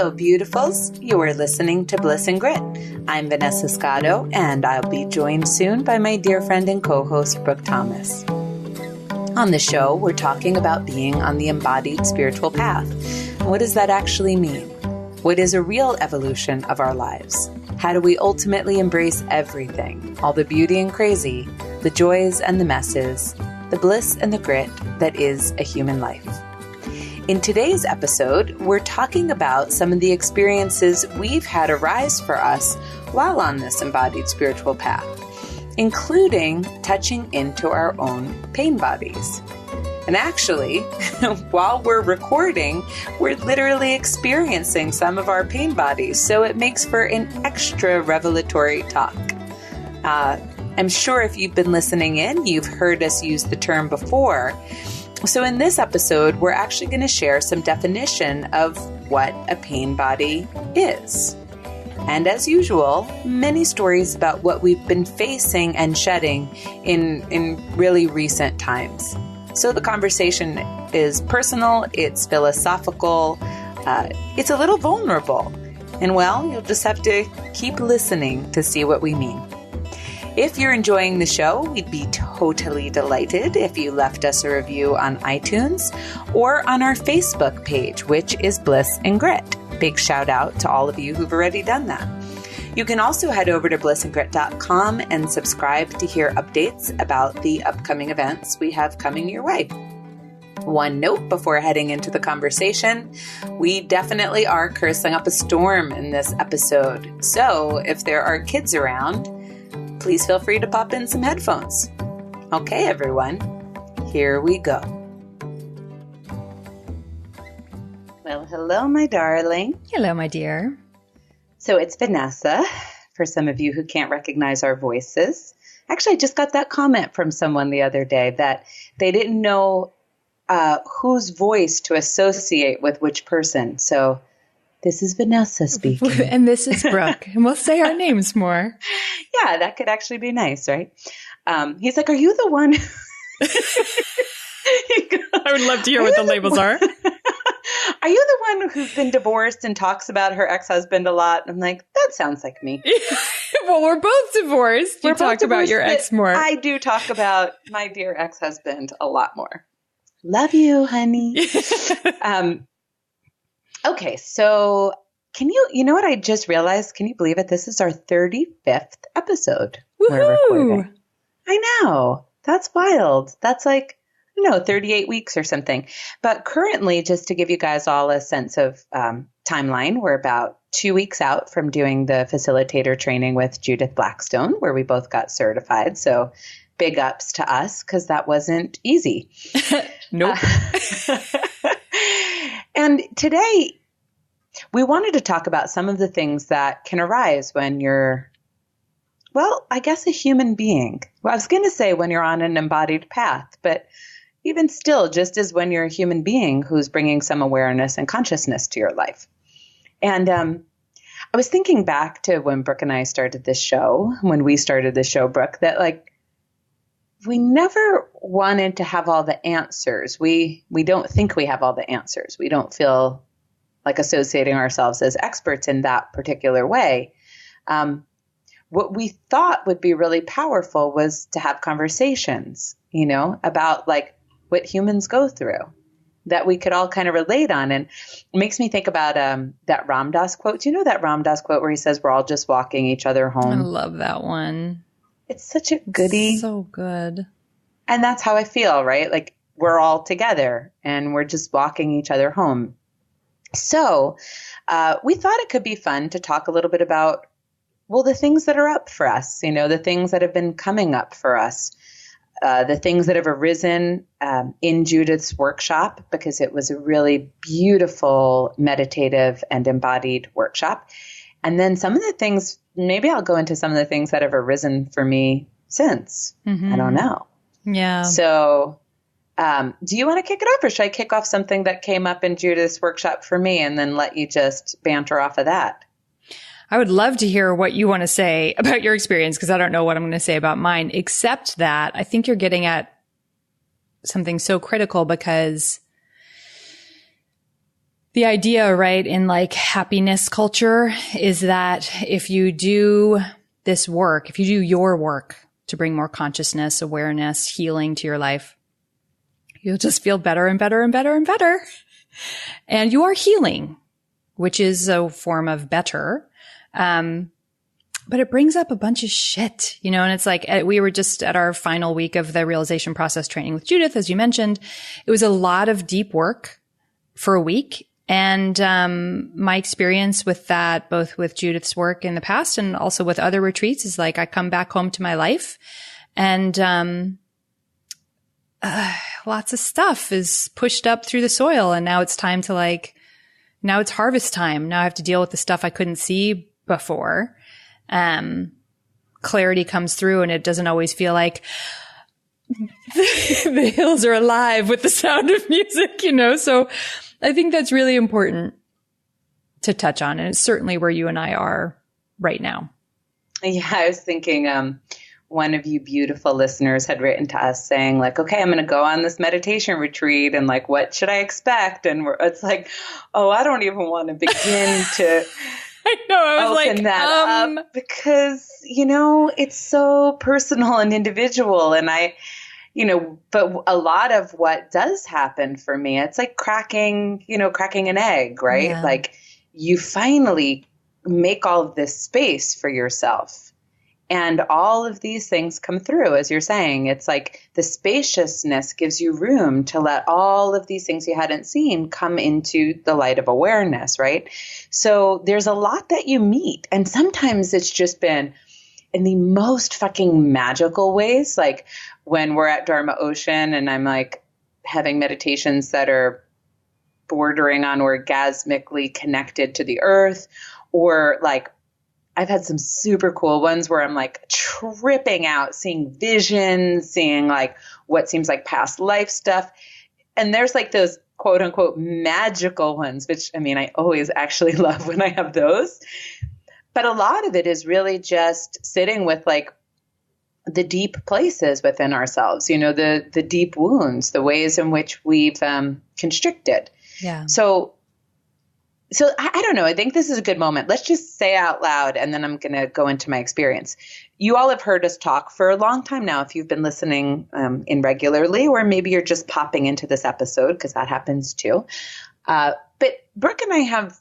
Hello, beautifuls. You are listening to Bliss and Grit. I'm Vanessa Scotto, and I'll be joined soon by my dear friend and co-host, Brooke Thomas. On the show, we're talking about being on the embodied spiritual path. What does that actually mean? What is a real evolution of our lives? How do we ultimately embrace everything, all the beauty and crazy, the joys and the messes, the bliss and the grit that is a human life? In today's episode, we're talking about some of the experiences we've had arise for us while on this embodied spiritual path, including touching into our own pain bodies. And actually, while we're recording, we're literally experiencing some of our pain bodies, so it makes for an extra revelatory talk. I'm sure if you've been listening in, you've heard us use the term before. So in this episode, we're actually going to share some definition of what a pain body is. And as usual, many stories about what we've been facing and shedding in really recent times. So the conversation is personal, it's philosophical, it's a little vulnerable. And well, you'll just have to keep listening to see what we mean. If you're enjoying the show, we'd be totally delighted if you left us a review on iTunes or on our Facebook page, which is Bliss and Grit. Big shout out to all of you who've already done that. You can also head over to blissandgrit.com and subscribe to hear updates about the upcoming events we have coming your way. One note before heading into the conversation, we definitely are cursing up a storm in this episode. So if there are kids around, please feel free to pop in some headphones. Okay, everyone, here we go. Well, hello, my darling. Hello, my dear. So it's Vanessa, for some of you who can't recognize our voices. Actually, I just got that comment from someone the other day that they didn't know whose voice to associate with which person. So this is Vanessa speaking. And this is Brooke. And we'll say our names more. Yeah, that could actually be nice, right? He's like, are you the one? I would love to hear what the labels are. Are you the one who's been divorced and talks about her ex-husband a lot? I'm like, that sounds like me. Well, we're both divorced. You talk about your ex more. I do talk about my dear ex-husband a lot more. Love you, honey. Okay, so you know what I just realized? Can you believe it? This is our 35th episode we're recording. I know. That's wild. That's like, 38 weeks or something. But currently, just to give you guys all a sense of timeline, we're about 2 weeks out from doing the facilitator training with Judith Blackstone, where we both got certified. So big ups to us, because that wasn't easy. Nope. And today, we wanted to talk about some of the things that can arise when you're, well, I guess a human being. Well, I was going to say when you're on an embodied path, but even still, just as when you're a human being who's bringing some awareness and consciousness to your life. And I was thinking back to when Brooke and I started this show, Brooke, that like, we never wanted to have all the answers. We don't think we have all the answers. We don't feel like associating ourselves as experts in that particular way. What we thought would be really powerful was to have conversations, about like what humans go through that we could all kind of relate on. And it makes me think about that Ram Dass quote. Do you know that Ram Dass quote where he says, we're all just walking each other home? I love that one. It's such a goodie. It's so good. And that's how I feel, right? Like we're all together and we're just walking each other home. So we thought it could be fun to talk a little bit about, well, the things that are up for us, the things that have been coming up for us, the things that have arisen in Judith's workshop, because it was a really beautiful, meditative and embodied workshop. And then some of the things, maybe I'll go into some of the things that have arisen for me since. Mm-hmm. I don't know. Yeah. So do you want to kick it off, or should I kick off something that came up in Judith's workshop for me and then let you just banter off of that? I would love to hear what you want to say about your experience, because I don't know what I'm going to say about mine, except that I think you're getting at something so critical, because The idea, right, in like happiness culture is that if you do this work, if you do your work to bring more consciousness, awareness, healing to your life, you'll just feel better and better and better and better. And you are healing, which is a form of better. But it brings up a bunch of shit, you know, and it's like, we were just at our final week of the realization process training with Judith, as you mentioned. It was a lot of deep work for a week. And my experience with that, both with Judith's work in the past and also with other retreats, is like I come back home to my life and lots of stuff is pushed up through the soil. And now it's time to now it's harvest time. Now I have to deal with the stuff I couldn't see before. Clarity comes through, and it doesn't always feel like the hills are alive with the sound of music, you know? So I think that's really important to touch on. And it's certainly where you and I are right now. Yeah, I was thinking, one of you beautiful listeners had written to us saying like, okay, I'm going to go on this meditation retreat and like, what should I expect? And it's like, oh, I don't even want to begin to I know. I was open that up because, you know, it's so personal and individual. And but a lot of what does happen for me, it's like cracking an egg, right? Yeah. Like you finally make all of this space for yourself. And all of these things come through, as you're saying. It's like the spaciousness gives you room to let all of these things you hadn't seen come into the light of awareness, right? So there's a lot that you meet. And sometimes it's just been in the most fucking magical ways. Like when we're at Dharma Ocean and I'm like having meditations that are bordering on orgasmically connected to the earth, or like I've had some super cool ones where I'm like tripping out, seeing visions, seeing like what seems like past life stuff. And there's like those quote unquote magical ones, which I mean, I always actually love when I have those. But a lot of it is really just sitting with like the deep places within ourselves, you know, the deep wounds, the ways in which we've constricted. Yeah. So I don't know. I think this is a good moment. Let's just say out loud, and then I'm going to go into my experience. You all have heard us talk for a long time now, if you've been listening in regularly, or maybe you're just popping into this episode, because that happens too. But Brooke and I have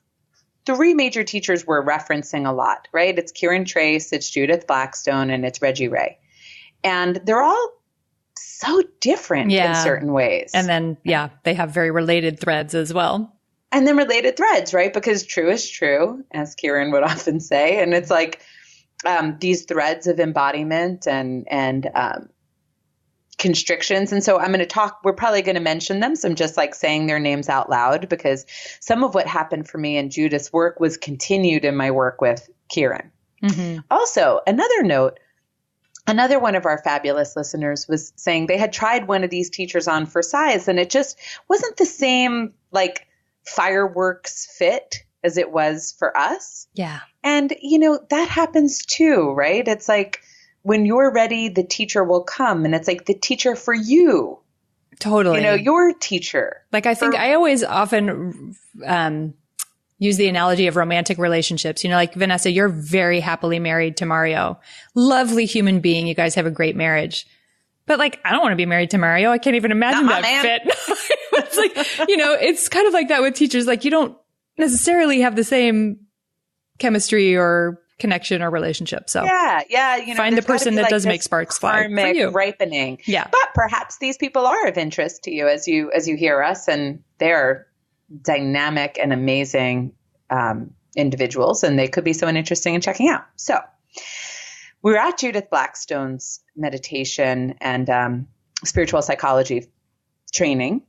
three major teachers we're referencing a lot, right? It's Kieran Trace, it's Judith Blackstone, and it's Reggie Ray. And they're all so different in certain ways. And then, they have very related threads as well. And then related threads, right? Because true is true, as Kieran would often say. And it's like these threads of embodiment and constrictions. And so we're probably going to mention them. So I'm just like saying their names out loud, because some of what happened for me in Judith's work was continued in my work with Kieran. Mm-hmm. Also, another note, another one of our fabulous listeners was saying they had tried one of these teachers on for size, and it just wasn't the same like fireworks fit as it was for us. Yeah. And, you know, that happens too, right? It's like when you're ready, the teacher will come, and it's like the teacher for you. Totally. You know, your teacher. Like I think I always often use the analogy of romantic relationships. You know, like Vanessa, you're very happily married to Mario. Lovely human being. You guys have a great marriage. But like, I don't want to be married to Mario. I can't even imagine that fit. It's like, you know, it's kind of like that with teachers. Like you don't necessarily have the same chemistry or connection or relationship. So yeah. You know, find the person that does make sparks fly for you. Ripening. Yeah. But perhaps these people are of interest to you as you hear us, and they're dynamic and amazing individuals, and they could be someone interesting in checking out. So we were at Judith Blackstone's meditation and spiritual psychology training.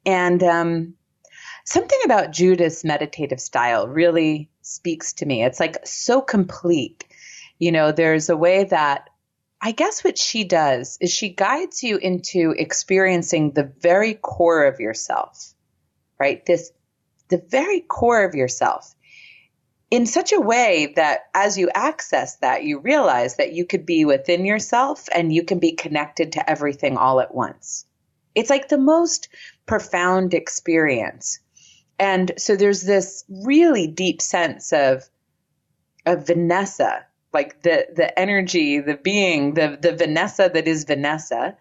And something about Judith's meditative style really speaks to me. It's like so complete. You know, there's a way that I guess what she does is she guides you into experiencing the very core of yourself, right? The very core of yourself, in such a way that as you access that, you realize that you could be within yourself and you can be connected to everything all at once. It's like the most profound experience. And so there's this really deep sense of Vanessa, like the energy, the being, the Vanessa that is Vanessa.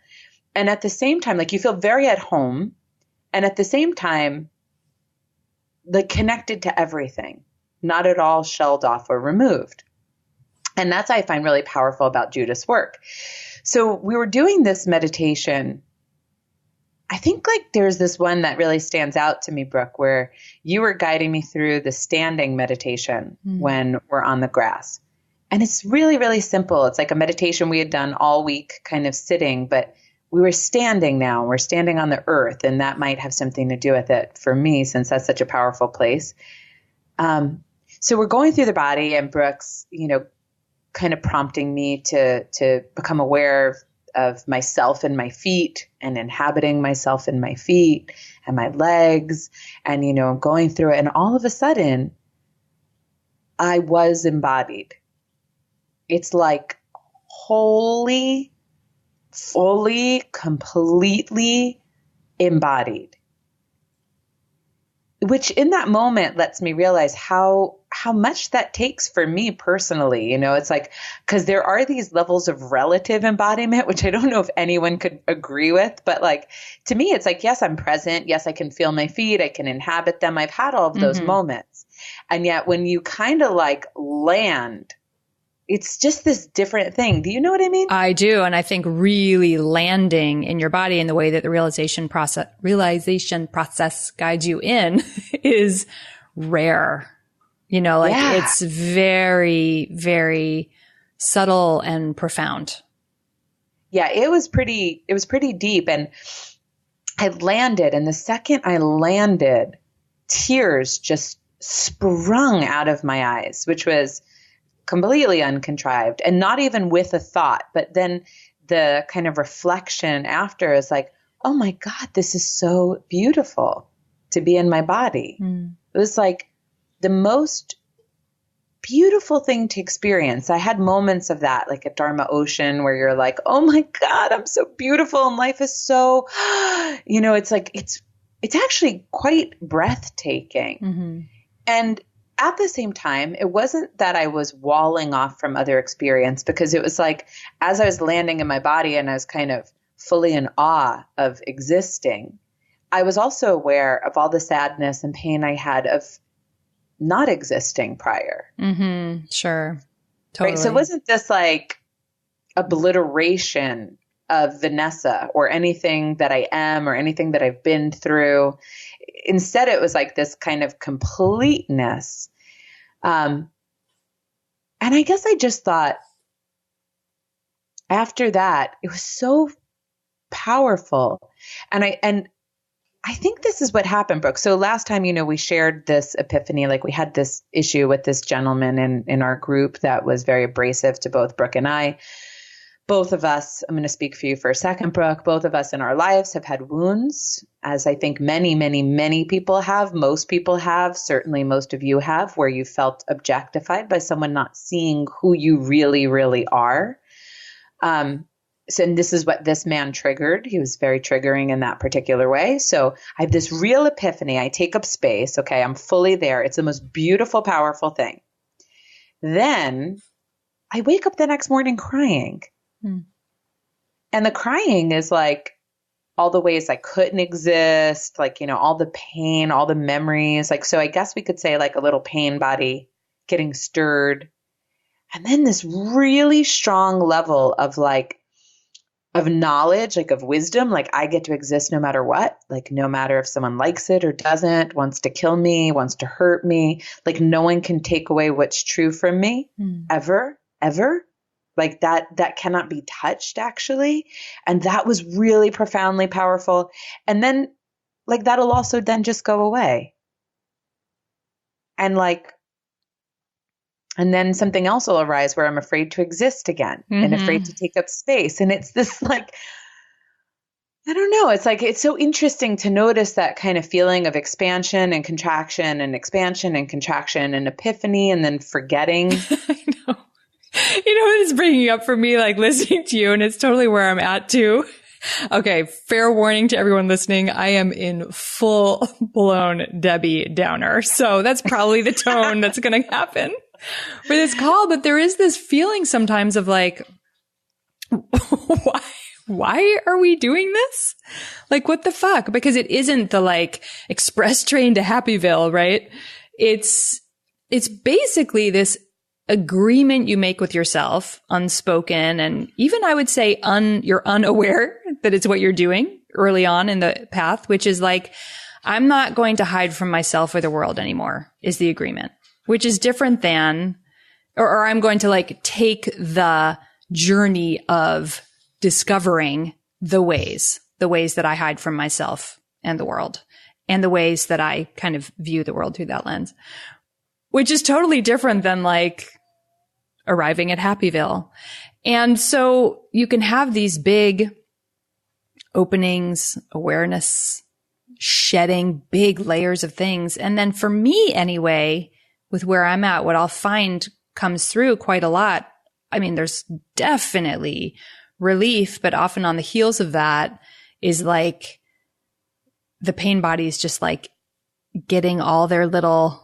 And at the same time, like you feel very at home, and at the same time, like connected to everything, not at all shelled off or removed. And that's what I find really powerful about Judith's work. So we were doing this meditation. I think like there's this one that really stands out to me, Brooke, where you were guiding me through the standing meditation when we're on the grass. And it's really, really simple. It's like a meditation we had done all week, kind of sitting, but we were standing now. We're standing on the earth, and that might have something to do with it for me, since that's such a powerful place. So we're going through the body, and Brooke's, kind of prompting me to become aware of myself and my feet, and inhabiting myself in my feet and my legs, and, going through it. And all of a sudden, I was embodied. It's like wholly, fully, completely embodied, which in that moment lets me realize how much that takes for me personally. It's like, because there are these levels of relative embodiment, which I don't know if anyone could agree with, but like, to me, it's like, yes, I'm present. Yes, I can feel my feet. I can inhabit them. I've had all of those moments. And yet when you kind of like land, it's just this different thing. Do you know what I mean? I do. And I think really landing in your body in the way that the realization process guides you in is rare. It's very, very subtle and profound. Yeah, it was pretty deep. And I landed, and the second I landed, tears just sprung out of my eyes, which was completely uncontrived and not even with a thought. But then the kind of reflection after is like, oh my God, this is so beautiful to be in my body. It was like the most beautiful thing to experience. I had moments of that, like at Dharma Ocean, where you're like, oh my God, I'm so beautiful. And life is so, it's like, it's actually quite breathtaking. And at the same time, it wasn't that I was walling off from other experience, because it was like, as I was landing in my body and I was kind of fully in awe of existing, I was also aware of all the sadness and pain I had of not existing prior. Sure. Totally. Right? So it wasn't this like obliteration of Vanessa or anything that I am or anything that I've been through. Instead, it was like this kind of completeness. And I guess I just thought after that, it was so powerful. And I think this is what happened, Brooke. So last time, we shared this epiphany, like we had this issue with this gentleman in our group that was very abrasive to both Brooke and I. Both of us, I'm going to speak for you for a second, Brooke, both of us in our lives have had wounds, as I think many, many, many people have. Most people have, certainly most of you have, where you felt objectified by someone not seeing who you really, really are. So, and this is what this man triggered. He was very triggering in that particular way. So I have this real epiphany. I take up space. Okay, I'm fully there. It's the most beautiful, powerful thing. Then I wake up the next morning crying. And the crying is like all the ways I couldn't exist, like, all the pain, all the memories. Like, so I guess we could say like a little pain body getting stirred. And then this really strong level of of knowledge, like of wisdom, like I get to exist no matter what, like no matter if someone likes it or doesn't, wants to kill me, wants to hurt me, like no one can take away what's true from me ever. Like that cannot be touched, actually. And that was really profoundly powerful. And then like that'll also then just go away. And then something else will arise where I'm afraid to exist again and afraid to take up space. And it's this like, I don't know. It's like, it's so interesting to notice that kind of feeling of expansion and contraction and expansion and contraction and epiphany and then forgetting. I know. What it's bringing up for me, like listening to you, and it's totally where I'm at too, Okay, fair warning to everyone listening. I am in full blown Debbie Downer. So that's probably the tone that's going to happen for this call. But there is this feeling sometimes of like, why are we doing this? Like, what the fuck? Because it isn't the like express train to Happyville, right? It's basically this agreement you make with yourself, unspoken, and even I would say you're unaware that it's what you're doing early on in the path, which is like, I'm not going to hide from myself or the world anymore, is the agreement, which is different than, or I'm going to like take the journey of discovering the ways that I hide from myself and the world, and the ways that I kind of view the world through that lens, which is totally different than like arriving at Happyville. And so you can have these big openings, awareness, shedding big layers of things. And then for me anyway, with where I'm at, what I'll find comes through quite a lot. I mean, there's definitely relief, but often on the heels of that is like the pain body is just like getting all their little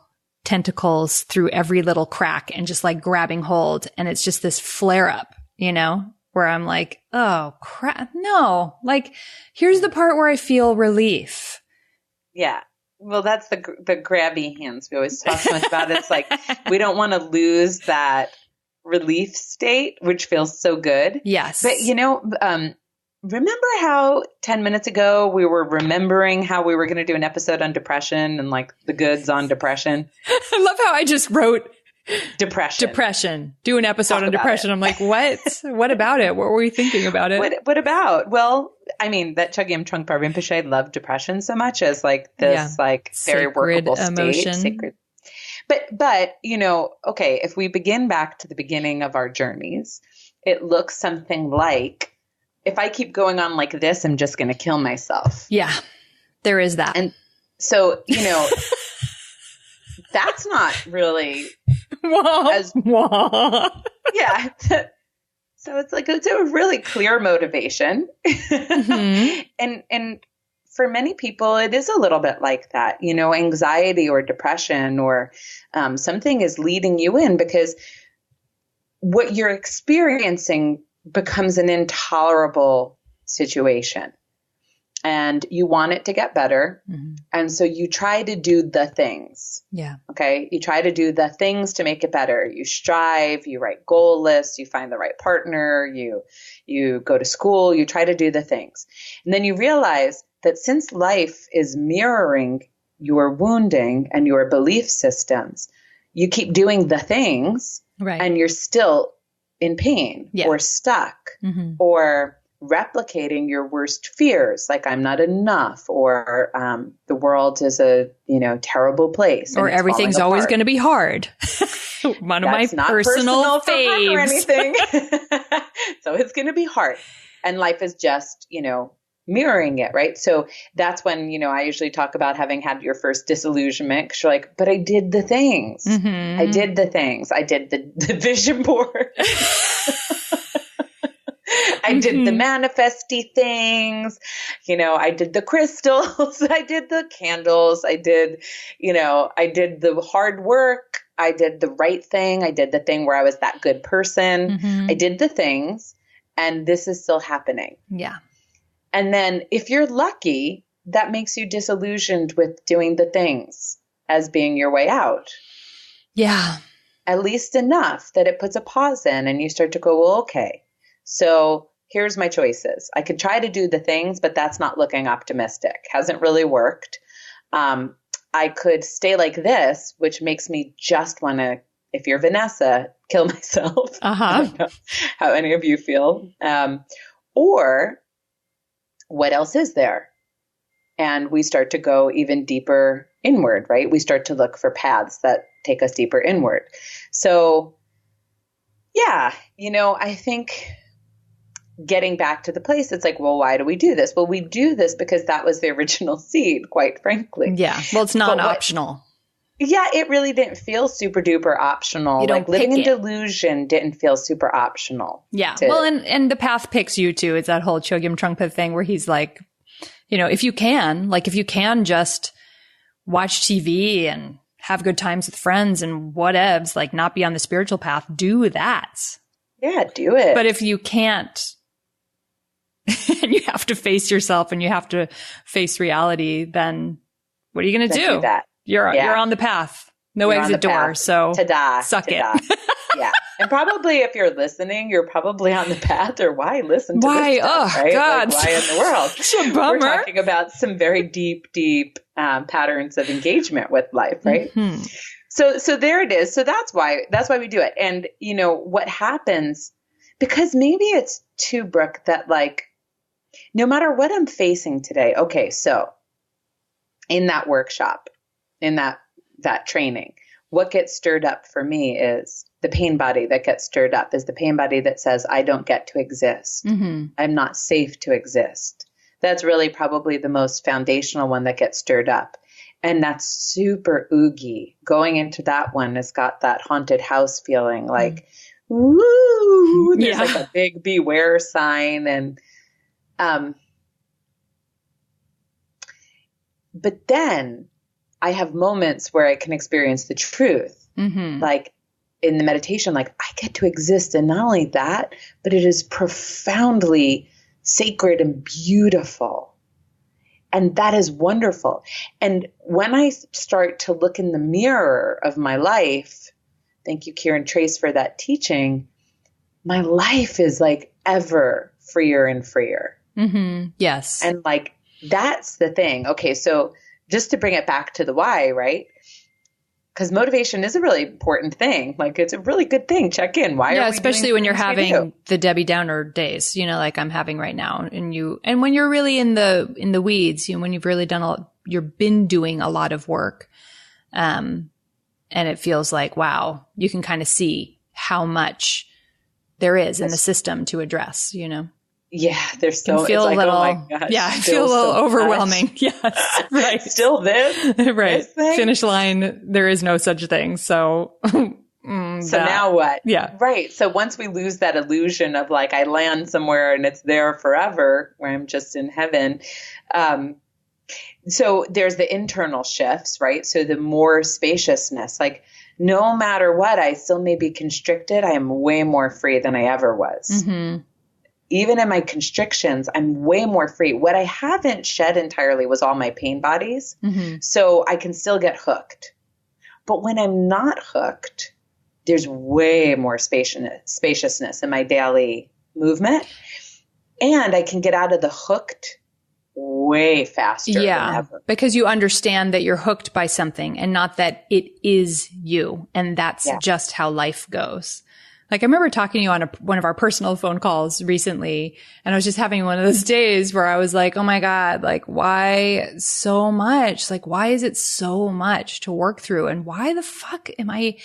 tentacles through every little crack and just like grabbing hold. And it's just this flare up, you know, where I'm like, oh crap. No, like here's the part where I feel relief. Yeah. Well, that's the grabby hands we always talk so much about. It's like, we don't want to lose that relief state, which feels so good. Yes. But you know, remember how 10 minutes ago we were remembering how we were going to do an episode on depression and like the goods on depression? I love how I just wrote depression. Do an episode on depression. I'm like, what? What about it? What were we thinking about it? What about? Well, I mean, that Chogyam Trungpa Rinpoche loved depression so much as like this like very workable emotion. State. Sacred. But, you know, okay, if we begin back to the beginning of our journeys, it looks something like, if I keep going on like this, I'm just going to kill myself. Yeah, there is that. And so, you know, that's not really yeah. So it's like, it's a really clear motivation. Mm-hmm. And for many people, it is a little bit like that, you know, anxiety or depression or something is leading you in because what you're experiencing becomes an intolerable situation and you want it to get better. Mm-hmm. And so you try to do the things. Yeah. Okay. You try to do the things to make it better. You strive, you write goal lists, you find the right partner, you go to school, you try to do the things. And then you realize that since life is mirroring your wounding and your belief systems, you keep doing the things right. And you're still in pain or stuck or replicating your worst fears, like I'm not enough or the world is a, you know, terrible place. Or everything's always going to be hard. One of my personal faves. Or anything. So it's going to be hard. And life is just, you know, mirroring it, right? So that's when, you know, I usually talk about having had your first disillusionment because you're like, but I did the things. Mm-hmm. I did the things. I did the vision board. I did the manifesty things, you know, I did the crystals, I did the candles, I did the hard work, I did the right thing, I did the thing where I was that good person, I did the things, and this is still happening. Yeah. And then if you're lucky, that makes you disillusioned with doing the things as being your way out. Yeah. At least enough that it puts a pause in and you start to go, well, okay. So here's my choices. I could try to do the things, but that's not looking optimistic. Hasn't really worked. I could stay like this, which makes me just want to, if you're Vanessa, kill myself. I don't know how any of you feel. Or what else is there? And we start to go even deeper inward, right? We start to look for paths that take us deeper inward. So yeah, you know, I think getting back to the place, it's like, well, why do we do this? Well, we do this because that was the original seed, quite frankly. Yeah. Well, it's non-optional. Yeah, it really didn't feel super duper optional. You don't Like living in pick it. delusion didn't feel super optional. Yeah. Well, and the path picks you too. It's that whole Chogyam Trungpa thing where he's like, if you can just watch TV and have good times with friends and whatevs, like not be on the spiritual path, do that. Yeah, do it. But if you can't, and you have to face yourself and you have to face reality, then what are you going to do? That. You're on the path. No You're exit door. So suck it. Yeah. And probably if you're listening, you're probably on the path, or why listen to this stuff, right? God. Like, why in the world? It's a bummer. We're talking about some very deep patterns of engagement with life, right? Mm-hmm. So there it is. So that's why we do it. And what happens, because maybe it's too, Brooke, that like, no matter what I'm facing today. Okay. So in that workshop, in that training, what gets stirred up for me is the pain body that gets stirred up is the pain body that says, I don't get to exist. Mm-hmm. I'm not safe to exist. That's really probably the most foundational one that gets stirred up. And that's super oogie. Going into that one has got that haunted house feeling, like, woo, there's like a big beware sign. And, but then I have moments where I can experience the truth. Mm-hmm. Like in the meditation, like I get to exist. And not only that, but it is profoundly sacred and beautiful. And that is wonderful. And when I start to look in the mirror of my life, thank you, Kieran Trace, for that teaching, my life is like ever freer and freer. Mm-hmm. Yes. And like, that's the thing. Okay. So just to bring it back to the why, right? Because motivation is a really important thing. Like it's a really good thing. Check in. Why? Yeah, especially when you're having the Debbie Downer days, like I'm having right now, and when you're really in the weeds, when you've really you've been doing a lot of work, and it feels like, wow, you can kind of see how much there is in the system to address. Yeah, there's so feel it's a little, like, oh my gosh, yeah, I feel a little overwhelming. Much. Yes, right. Still this, right? This finish line. There is no such thing. So, now what? Yeah, right. So once we lose that illusion of like I land somewhere and it's there forever, where I'm just in heaven. So there's the internal shifts, right? So the more spaciousness, like no matter what, I still may be constricted. I am way more free than I ever was. Mm-hmm. Even in my constrictions, I'm way more free. What I haven't shed entirely was all my pain bodies. Mm-hmm. So I can still get hooked. But when I'm not hooked, there's way more spaciousness in my daily movement. And I can get out of the hooked way faster than ever. Because you understand that you're hooked by something and not that it is you. And that's just how life goes. Like I remember talking to you on one of our personal phone calls recently, and I was just having one of those days where I was like, oh my God, like why so much? Like why is it so much to work through? And why the fuck am I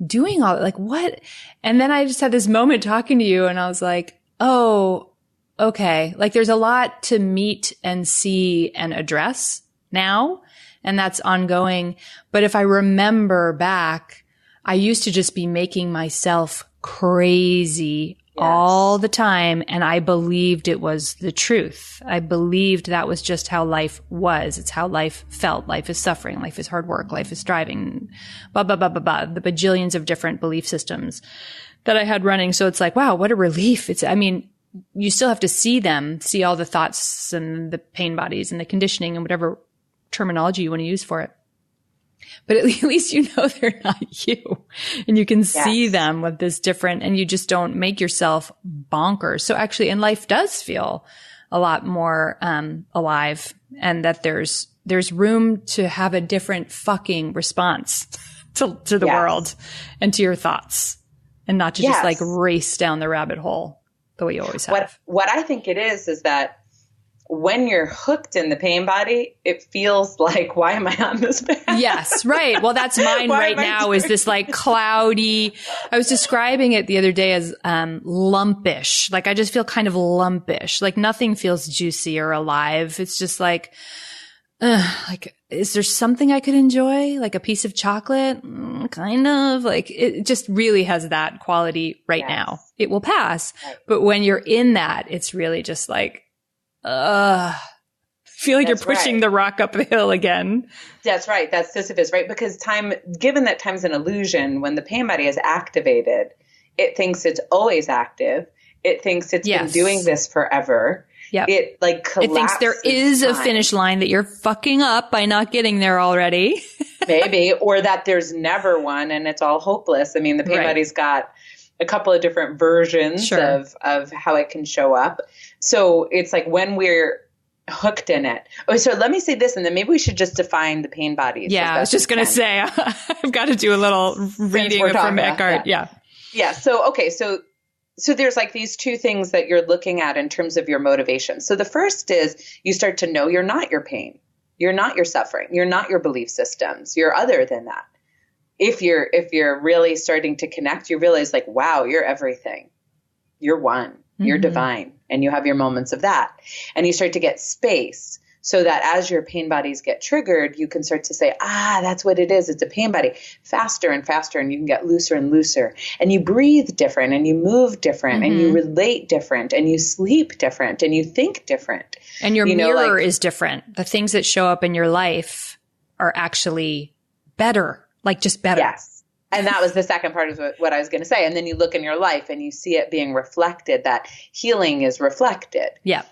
doing all that? Like what? And then I just had this moment talking to you and I was like, oh, okay. Like there's a lot to meet and see and address now, and that's ongoing. But if I remember back, I used to just be making myself crazy all the time. And I believed it was the truth. I believed that was just how life was. It's how life felt. Life is suffering. Life is hard work. Life is striving, blah, blah, blah, blah, blah. The bajillions of different belief systems that I had running. So it's like, wow, what a relief. You still have to see them, see all the thoughts and the pain bodies and the conditioning and whatever terminology you want to use for it. But at least they're not you, and you can see them with this different, and you just don't make yourself bonkers. So actually, and life does feel a lot more alive, and that there's room to have a different fucking response to the world and to your thoughts, and not to just like race down the rabbit hole the way you always have. What I think it is that when you're hooked in the pain body, it feels like, why am I on this path? Yes, right. Well, that's mine right now is this like cloudy, I was describing it the other day as lumpish. Like I just feel kind of lumpish. Like nothing feels juicy or alive. It's just like, like, is there something I could enjoy? Like a piece of chocolate? Kind of. Like, it just really has that quality right now. It will pass. Right. But when you're in that, it's really just like, feel like you're pushing the rock up the hill again. That's right. That's Sisyphus, right? Because given that time's an illusion, when the pain body is activated, it thinks it's always active. It thinks it's been doing this forever. Yep. It like collapses. It thinks there is a finish line that you're fucking up by not getting there already. Maybe, or that there's never one and it's all hopeless. I mean, the pain body's got a couple of different versions of how it can show up. So it's like when we're hooked in it. Oh, so let me say this, and then maybe we should just define the pain bodies. Yeah, I was just going to say, I've got to do a little reading from Eckhart. Yeah. So, okay. So there's like these two things that you're looking at in terms of your motivation. So the first is you start to know you're not your pain. You're not your suffering. You're not your belief systems. You're other than that. If you're really starting to connect, you realize like, wow, you're everything. You're one. You're divine. And you have your moments of that. And you start to get space so that as your pain bodies get triggered, you can start to say, that's what it is. It's a pain body, faster and faster. And you can get looser and looser. And you breathe different and you move different and you relate different and you sleep different and you think different. And your mirror is different. The things that show up in your life are actually better, like just better. Yes. And that was the second part of what I was going to say. And then you look in your life and you see it being reflected, that healing is reflected. Yeah.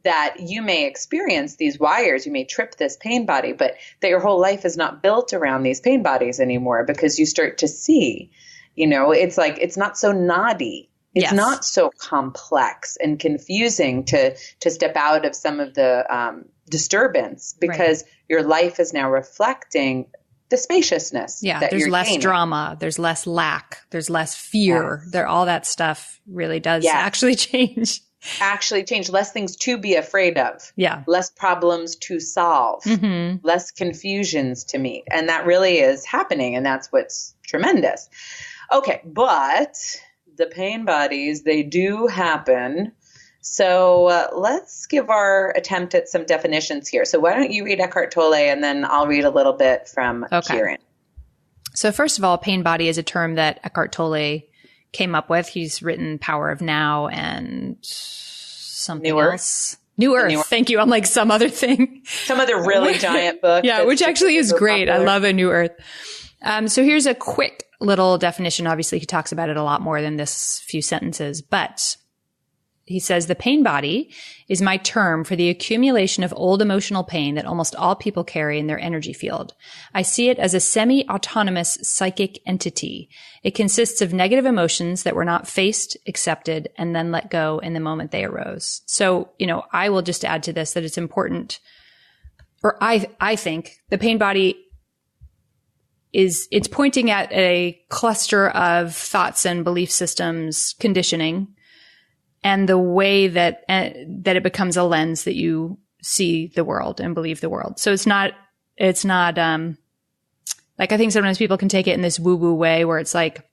That you may experience these wires, you may trip this pain body, but that your whole life is not built around these pain bodies anymore because you start to see, it's like, it's not so naughty. It's not so complex and confusing to step out of some of the disturbance because your life is now reflecting the spaciousness. Yeah, that there's you're less gaining. Drama, there's less lack, there's less fear. There, all that stuff really does actually change. Less things to be afraid of. Yeah. Less problems to solve. Less confusions to meet. And that really is happening. And that's what's tremendous. Okay. But the pain bodies, they do happen. So let's give our attempt at some definitions here. So why don't you read Eckhart Tolle and then I'll read a little bit from Kieran. So first of all, pain body is a term that Eckhart Tolle came up with. He's written Power of Now and something else. New Earth. Thank you. I'm like some other thing. Some other really giant book. Yeah, which actually is great. Popular. I love A New Earth. So here's a quick little definition. Obviously, he talks about it a lot more than this few sentences, but he says, the pain body is my term for the accumulation of old emotional pain that almost all people carry in their energy field. I see it as a semi-autonomous psychic entity. It consists of negative emotions that were not faced, accepted, and then let go in the moment they arose. So, I will just add to this that it's important, or I think the pain body it's pointing at a cluster of thoughts and belief systems, conditioning, and the way that it becomes a lens that you see the world and believe the world. So it's not like, I think sometimes people can take it in this woo-woo way where it's like,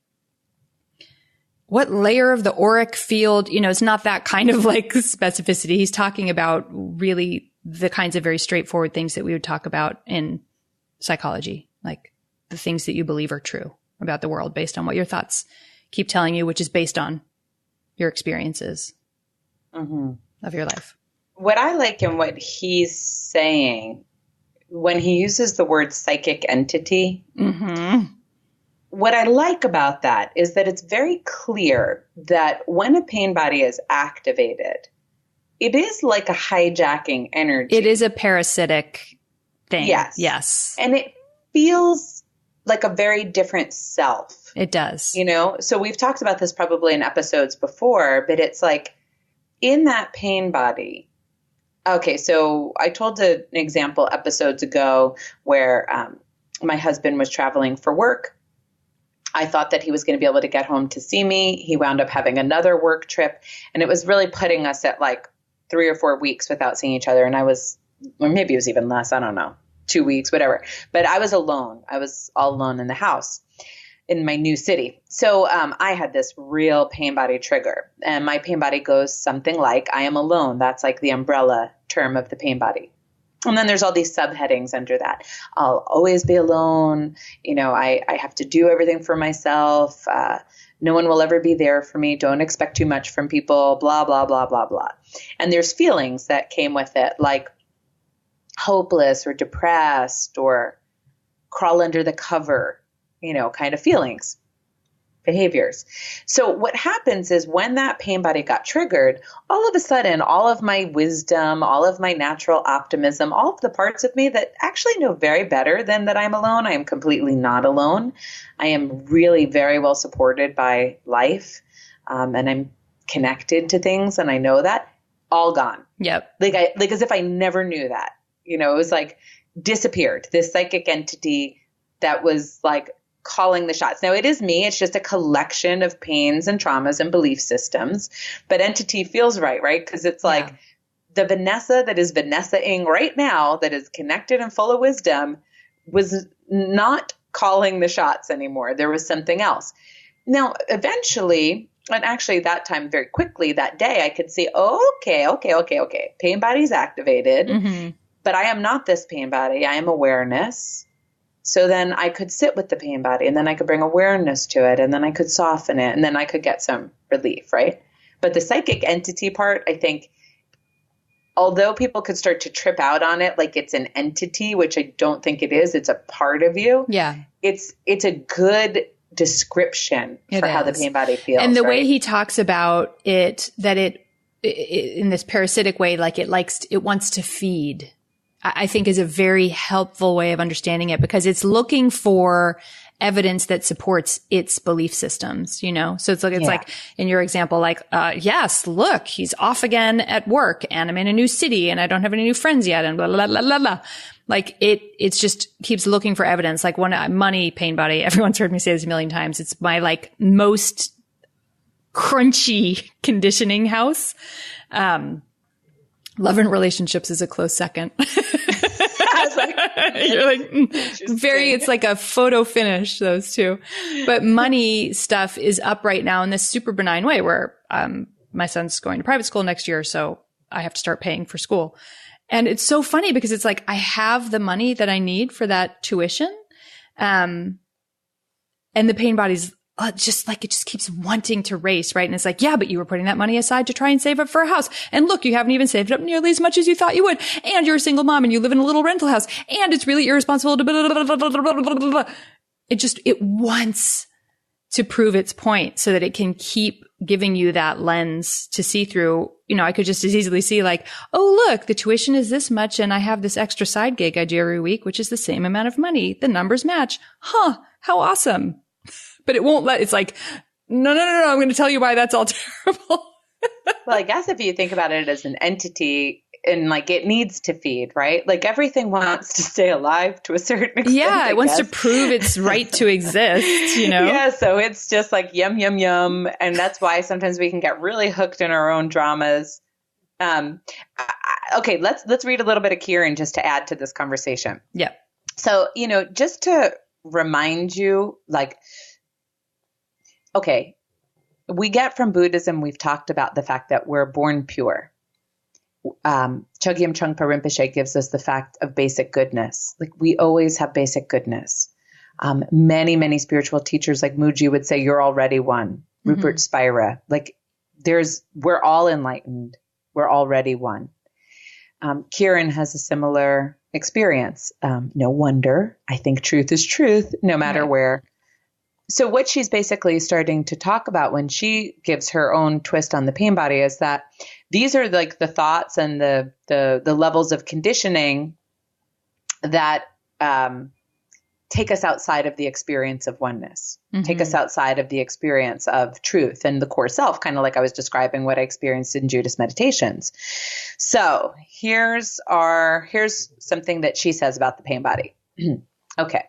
what layer of the auric field, it's not that kind of like specificity. He's talking about really the kinds of very straightforward things that we would talk about in psychology, like the things that you believe are true about the world based on what your thoughts keep telling you, which is based on your experiences of your life. What I like in what he's saying, when he uses the word psychic entity, what I like about that is that it's very clear that when a pain body is activated, it is like a hijacking energy. It is a parasitic thing. Yes. And it feels like a very different self. It does. So we've talked about this probably in episodes before, but it's like in that pain body. Okay, so I told an example episodes ago where my husband was traveling for work. I thought that he was going to be able to get home to see me. He wound up having another work trip, and it was really putting us at like 3 or 4 weeks without seeing each other. And or maybe it was even less, I don't know, 2 weeks, whatever. But I was alone. I was all alone in the house in my new city. So I had this real pain body trigger, and my pain body goes something like, I am alone. That's like the umbrella term of the pain body. And then there's all these subheadings under that. I'll always be alone. I have to do everything for myself. No one will ever be there for me. Don't expect too much from people, blah, blah, blah, blah, blah. And there's feelings that came with it, like hopeless or depressed or crawl under the cover, kind of feelings, behaviors. So what happens is when that pain body got triggered, all of a sudden, all of my wisdom, all of my natural optimism, all of the parts of me that actually know very better than that I'm alone. I am completely not alone. I am really very well supported by life. And I'm connected to things. And I know that all gone. Yep. Like as if I never knew that, it was like disappeared. This psychic entity that was like calling the shots. Now it is me. It's just a collection of pains and traumas and belief systems, but entity feels right? Because it's like the Vanessa that is Vanessa-ing right now, that is connected and full of wisdom, was not calling the shots anymore. There was something else. Now, eventually, and actually that time very quickly that day, I could see, okay. Pain body's activated, but I am not this pain body. I am awareness. So then I could sit with the pain body, and then I could bring awareness to it, and then I could soften it, and then I could get some relief, right? But the psychic entity part, I think, although people could start to trip out on it like it's an entity, which I don't think it is, it's a part of you. Yeah. It's a good description for how the pain body feels. And the way he talks about it, that it in this parasitic way, like it wants to feed, I think is a very helpful way of understanding it, because it's looking for evidence that supports its belief systems, So it's like in your example, like, yes, look, he's off again at work, and I'm in a new city, and I don't have any new friends yet, and blah, blah, blah, blah, blah. Like it's just keeps looking for evidence. Like money pain body. Everyone's heard me say this a million times. It's my like most crunchy conditioning house. Love and relationships is a close second. You're like, it's like a photo finish, those two. But money stuff is up right now in this super benign way where, my son's going to private school next year. So I have to start paying for school. And it's so funny because it's like, I have the money that I need for that tuition. And the pain body's it just keeps wanting to race, right? And it's like, yeah, but you were putting that money aside to try and save up for a house. And look, you haven't even saved up nearly as much as you thought you would. And you're a single mom and you live in a little rental house. And it's really irresponsible to blah, blah, blah, blah, blah, blah, blah, blah. It wants to prove its point so that it can keep giving you that lens to see through. I could just as easily see like, oh, look, the tuition is this much. And I have this extra side gig I do every week, which is the same amount of money. The numbers match. Huh. How awesome. But it won't it's like, no, I'm going to tell you why that's all terrible. Well, I guess if you think about it as an entity and like it needs to feed, right? Like everything wants to stay alive to a certain extent. Yeah, it wants to prove its right to exist, Yeah, so it's just like yum, yum, yum. And that's why sometimes we can get really hooked in our own dramas. Okay, let's read a little bit of Kieran just to add to this conversation. Yeah. So, just to remind you, like, okay, we get from Buddhism, we've talked about the fact that we're born pure. Chogyam Trungpa Rinpoche gives us the fact of basic goodness. Like we always have basic goodness. Many, many spiritual teachers like Muji would say, you're already one. Rupert Spira, like we're all enlightened. We're already one. Kieran has a similar experience. No wonder. I think truth is truth, no matter where. So what she's basically starting to talk about when she gives her own twist on the pain body is that these are like the thoughts and the levels of conditioning that take us outside of the experience of oneness, take us outside of the experience of truth and the core self, kind of like I was describing what I experienced in Judas meditations. So here's something that she says about the pain body. Okay.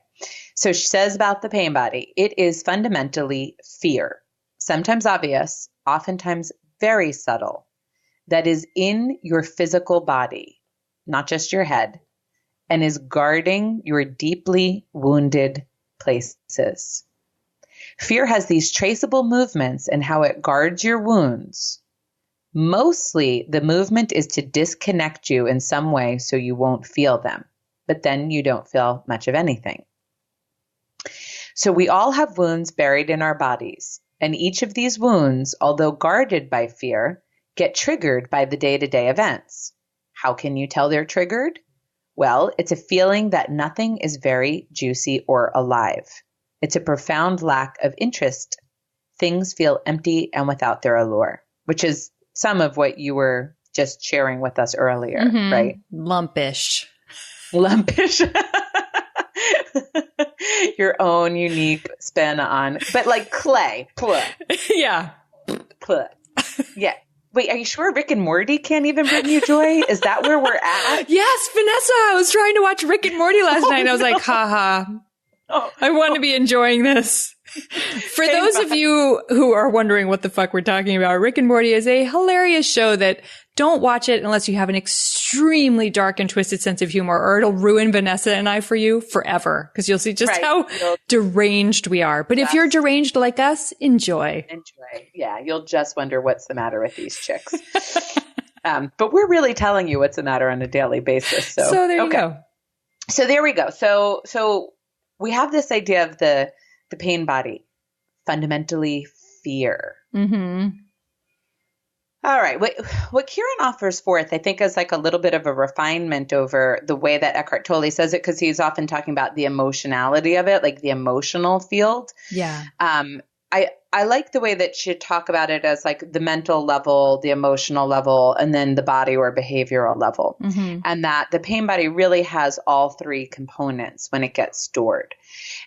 So she says about the pain body, it is fundamentally fear, sometimes obvious, oftentimes very subtle, that is in your physical body, not just your head, and is guarding your deeply wounded places. Fear has these traceable movements in how it guards your wounds, Mostly the movement is to disconnect you in some way so you won't feel them, but then you don't feel much of anything. So we all have wounds buried in our bodies, and each of these wounds, although guarded by fear, get triggered by the day-to-day events. How can you tell they're triggered? Well, it's a feeling that nothing is very juicy or alive. It's a profound lack of interest. Things feel empty and without their allure, which is some of what you were just sharing with us earlier, right? Lumpish. Your own unique spin on, but like clay. Yeah. Yeah. Wait, are you sure Rick and Morty can't even bring you joy? Is that where we're at? Yes, Vanessa. I was trying to watch Rick and Morty last night. And I was like, haha. I want to be enjoying this. For those of you who are wondering what the fuck we're talking about, Rick and Morty is a hilarious show that don't watch it unless you have an extremely dark and twisted sense of humor, or it'll ruin Vanessa and I for you forever, because you'll see just how deranged we are. But if you're deranged like us, enjoy. Yeah, you'll just wonder what's the matter with these chicks. But we're really telling you what's the matter on a daily basis. So there you go. So there we go. So we have this idea of the pain body, fundamentally fear. Mm-hmm. All right. What Kieran offers forth, I think, is like a little bit of a refinement over the way that Eckhart Tolle says it, because he's often talking about the emotionality of it, like the emotional field. Yeah. I like the way that you talk about it as like the mental level, the emotional level, and then the body or behavioral level. Mm-hmm. And that the pain body really has all three components when it gets stored.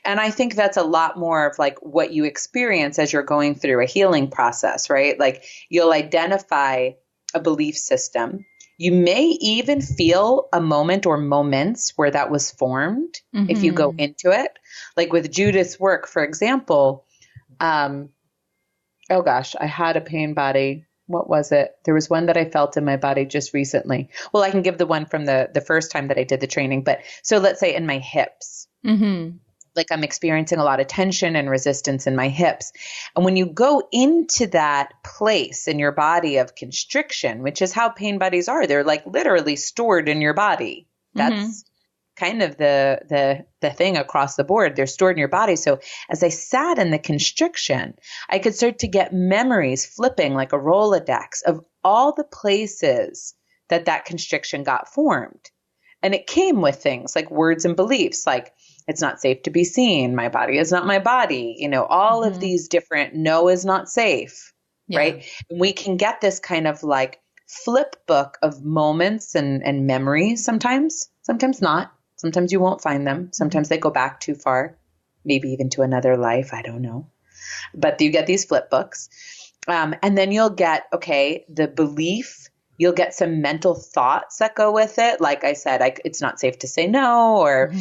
And I think that's a lot more of like what you experience as you're going through a healing process, right? Like you'll identify a belief system. You may even feel a moment or moments where that was formed if you go into it. Like with Judith's work, for example, oh gosh, I had a pain body. What was it? There was one that I felt in my body just recently. Well, I can give the one from the first time that I did the training. But so let's say in my hips, like I'm experiencing a lot of tension and resistance in my hips. And when you go into that place in your body of constriction, which is how pain bodies are, they're like literally stored in your body. That's kind of the thing across the board. They're stored in your body. So as I sat in the constriction, I could start to get memories flipping like a Rolodex of all the places that constriction got formed. And it came with things like words and beliefs, like it's not safe to be seen. My body is not my body. You know, all of these different no is not safe, right? And we can get this kind of like flip book of moments and memories sometimes not. Sometimes you won't find them. Sometimes they go back too far, maybe even to another life. I don't know. But you get these flip books. And then you'll get, the belief. You'll get some mental thoughts that go with it. Like I said, it's not safe to say no, or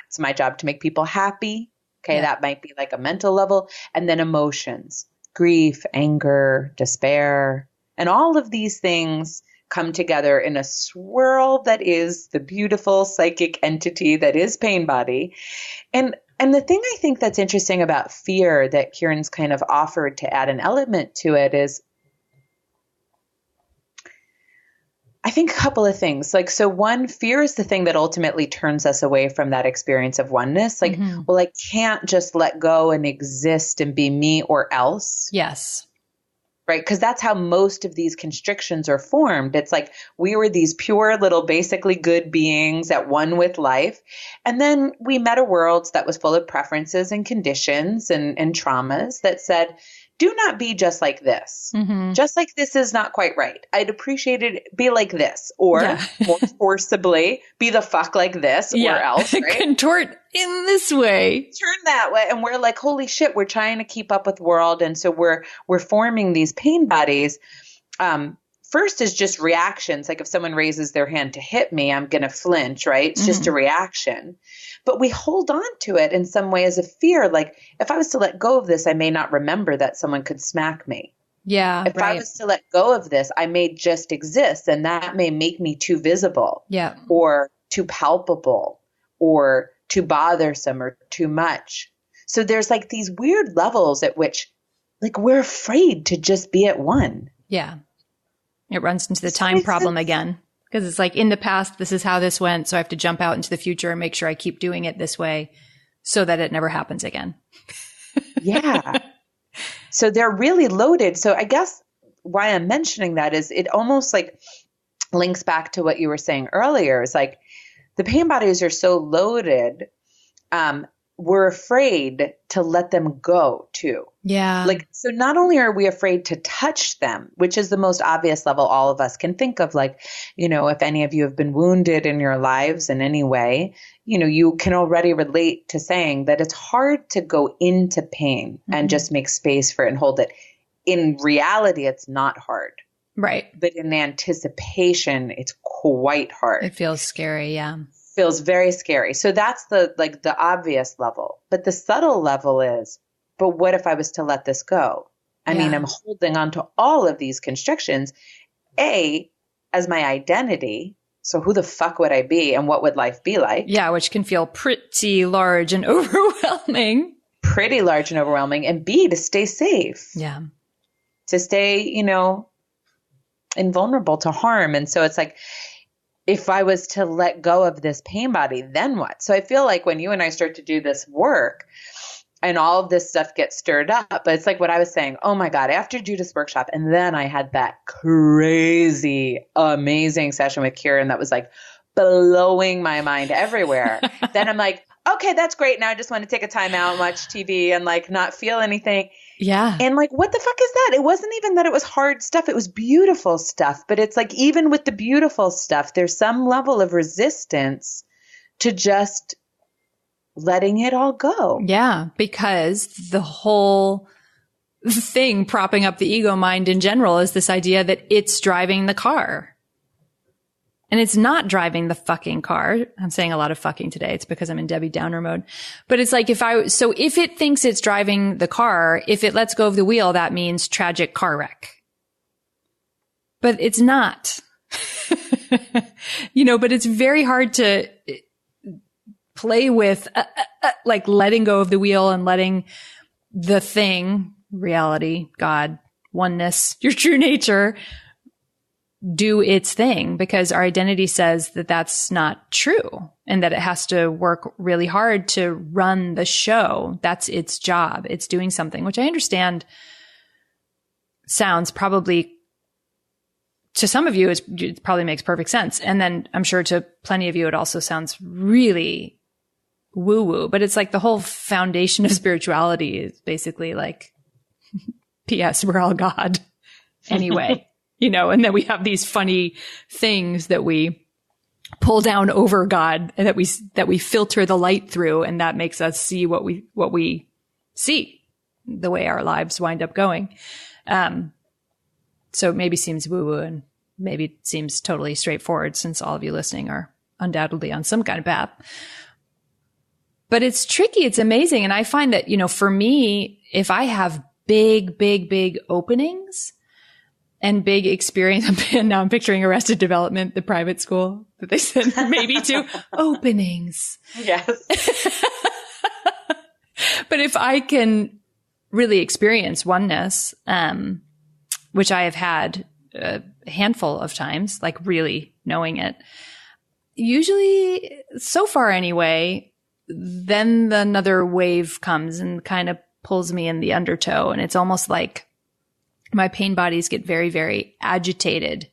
it's my job to make people happy. Okay, that might be like a mental level. And then emotions, grief, anger, despair, and all of these things come together in a swirl that is the beautiful psychic entity that is pain body. And the thing I think that's interesting about fear that Kieran's kind of offered to add an element to it is, I think a couple of things. Like, so one, fear is the thing that ultimately turns us away from that experience of oneness. Like, well, I can't just let go and exist and be me or else. Yes. Right? Because that's how most of these constrictions are formed. It's like we were these pure little basically good beings at one with life. And then we met a world that was full of preferences and conditions and traumas that said, do not be just like this. Just like this is not quite right. I'd appreciate it. Be like this, or more forcibly, be the fuck like this, or else. Right? Contort in this way. Turn that way, and we're like, holy shit! We're trying to keep up with the world, and so we're forming these pain bodies. First is just reactions. Like if someone raises their hand to hit me, I'm going to flinch. Right? It's just a reaction. But we hold on to it in some way as a fear. Like if I was to let go of this, I may not remember that someone could smack me. Yeah. If I was to let go of this, I may just exist, and that may make me too visible. Yeah. Or too palpable, or too bothersome, or too much. So there's like these weird levels at which like we're afraid to just be at one. Yeah. It runs into the time problem again. Because it's like, in the past, this is how this went. So I have to jump out into the future and make sure I keep doing it this way so that it never happens again. Yeah. So they're really loaded. So I guess why I'm mentioning that is it almost like links back to what you were saying earlier. It's like the pain bodies are so loaded. We're afraid to let them go too. Yeah. Like, so not only are we afraid to touch them, which is the most obvious level all of us can think of, like, you know, if any of you have been wounded in your lives in any way, you know, you can already relate to saying that it's hard to go into pain and just make space for it and hold it. In reality, it's not hard. Right. But in anticipation, it's quite hard. It feels scary. Yeah. Feels very scary. So that's the obvious level. But the subtle level is, but what if I was to let this go? I mean, I'm holding on to all of these constrictions, as my identity. So who the fuck would I be and what would life be like? Yeah, which can feel pretty large and overwhelming. Pretty large and overwhelming. And B, to stay safe. Yeah. To stay, you know, invulnerable to harm. And so it's like, if I was to let go of this pain body, then what? So I feel like when you and I start to do this work and all of this stuff gets stirred up, but it's like what I was saying, oh my God, after Judith's workshop, and then I had that crazy, amazing session with Kieran that was like blowing my mind everywhere. Then I'm like, okay, that's great. Now I just want to take a time out and watch TV and like not feel anything. Yeah. And like, what the fuck is that? It wasn't even that it was hard stuff. It was beautiful stuff. But it's like, even with the beautiful stuff, there's some level of resistance to just letting it all go. Yeah. Because the whole thing propping up the ego mind in general is this idea that it's driving the car. And it's not driving the fucking car. I'm saying a lot of fucking today. It's because I'm in Debbie Downer mode. But it's like, if it thinks it's driving the car, if it lets go of the wheel, that means tragic car wreck. But it's not. You know, but it's very hard to play with, like letting go of the wheel and letting the thing, reality, God, oneness, your true nature, do its thing, because our identity says that that's not true and that it has to work really hard to run the show. That's its job. It's doing something, which I understand sounds probably to some of you, it probably makes perfect sense. And then I'm sure to plenty of you, it also sounds really woo woo, but it's like the whole foundation of spirituality is basically like, P.S. we're all God anyway. You know, and then we have these funny things that we pull down over God and that we filter the light through, and that makes us see what we see, the way our lives wind up going. So it maybe seems woo-woo and maybe it seems totally straightforward, since all of you listening are undoubtedly on some kind of path. But it's tricky. It's amazing. And I find that, you know, for me, if I have big openings and big experience, and now I'm picturing Arrested Development, the private school that they send maybe to openings. Yes. But if I can really experience oneness, which I have had a handful of times, like really knowing it, usually so far anyway, then another wave comes and kind of pulls me in the undertow. And it's almost like my pain bodies get very, very agitated